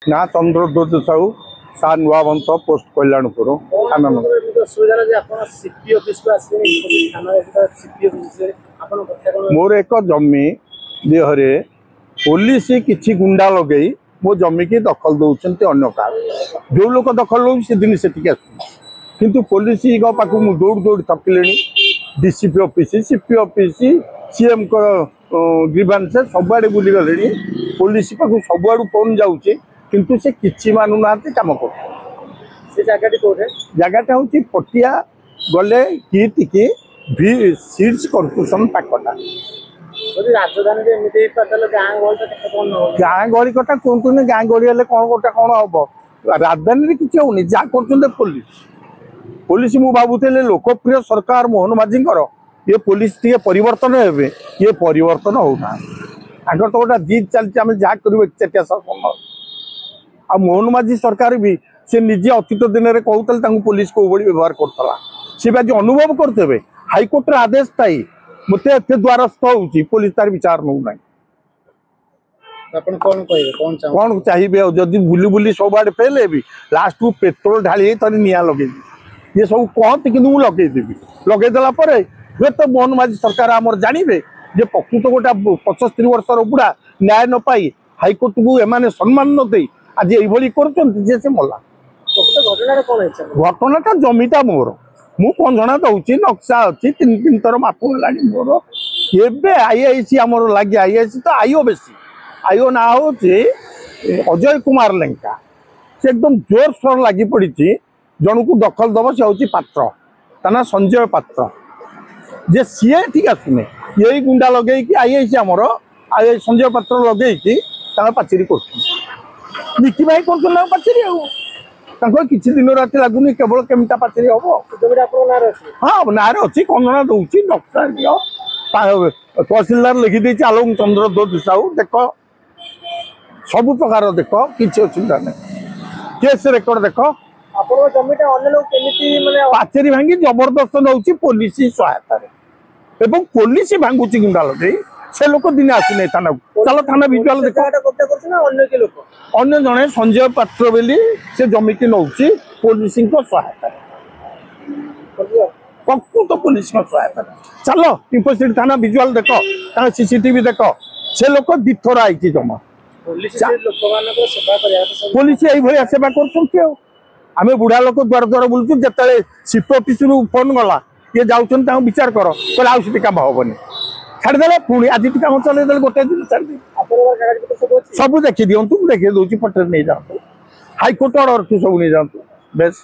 ना चंद्रदोत साहू सा नुआवंत पोस्ट कल्याणपुर मोर एक जमी देहरे पुलिस किसी गुंडा लगे मो जमी की दखल दौरान अन्य का जो लोग दखल लो दिन से किंतु पुलिस पाक दौड़ दौड़ थकिले DCP office CP office CM को ग्रीवांस सबुआड़े बुली गले पुलिस पाक सबुआड़ फोन जाऊँचे किंतु से किसी मानु ना कम कर जगटा हूँ पटिया गले की सीड्स कनक्लूसन पाकटा गाँ गहली कथा कहतुनि गाँ गहली कौन गोटे कौन हम राजधानी किसी होनी जहाँ कर पुलिस पुलिस मु भावुले लोकप्रिय सरकार मोहन माझी ये पुलिस टे परिवर्तन हे ये परिवर्तन होना आगर तो गोटा जीत चलती आम जहाँ कर एकचेटिया शासन आ मोहन माझी सरकार भी से निजे अतीत दिन में कहते पुलिस को व्यवहार करता सी भी आज अनुभव करते हाइकोर्ट आदेश थाई मत द्वारस्थ हो पुलिस तार विचार नौ ना कौन चाहिए जदि बुली बुली सब आड़े फेले भी लास्ट को पेट्रोल ढाली निआ लगे ये सब कहते कि लगेदेवी लगेदेला हे तो मोहन माझी सरकार आमर जानवे जे प्रकृत गोटा 75 वर्षर बुढ़ा न्याय न पाई हाइकोर्ट को एमाने सम्मान न दे आज ये कर मला घटनाटा जमीटा मोर मु कंजना दौची नक्शा अच्छी 3 थर मापला मोर एवं आईआईसी आमर लगे आईआईसी तो आईओ बेसी आईओ ना हूँ अजय कुमार लेंका से एकदम जोर सोर लगी पड़ी जन को दखल दब से हूँ पात्र ता संजय पात्र जे सीए ठीक आसुने यही गुंडा लगे कि आईआईसी आमर आई संजय पात्र लगे पाचेरी कर भाई कर पाचेरी किसी दिन रात लगुनि केवल केमिटा पाचेरी हम हाँ ना अच्छी कंगना दौर नक्शा तहसिलदार लिखिदे आलोक चंद्रदोत साहू देख सब प्रकार देख किसी असुविधा नहीं केस रेकर्ड देख पाचेरी भांगी जबरदस्त नौची पुलिस सहायता एवं पुलिस भांगुची गुंडा लगे से लोक दिन आसने थाना चलो थाना विजुआल देख अन्य जड़े संजय पात्र बोली से जमी की नौची पुलिस सहायता प्रकृत पुलिस सहायता चलो यूनिवर्सिटी थाना विजुआल देख सीसीटीवी देख से लोक दिथर आई जमा पुलिस ये सेवा कर आम बुढ़ा लोक द्वार द्वार बुलूँ जिते सीपी ऑफिस फोन गला ये जाऊँ विचार कर आउे कम हेनी छाड़दे पुणी आज कम चल गोटे दिन छाड़ सब देखी दिखाँ देखिए दूसरी पटे नहीं जातु हाइकोर्ट अर्डर सब नहीं जातु बेस।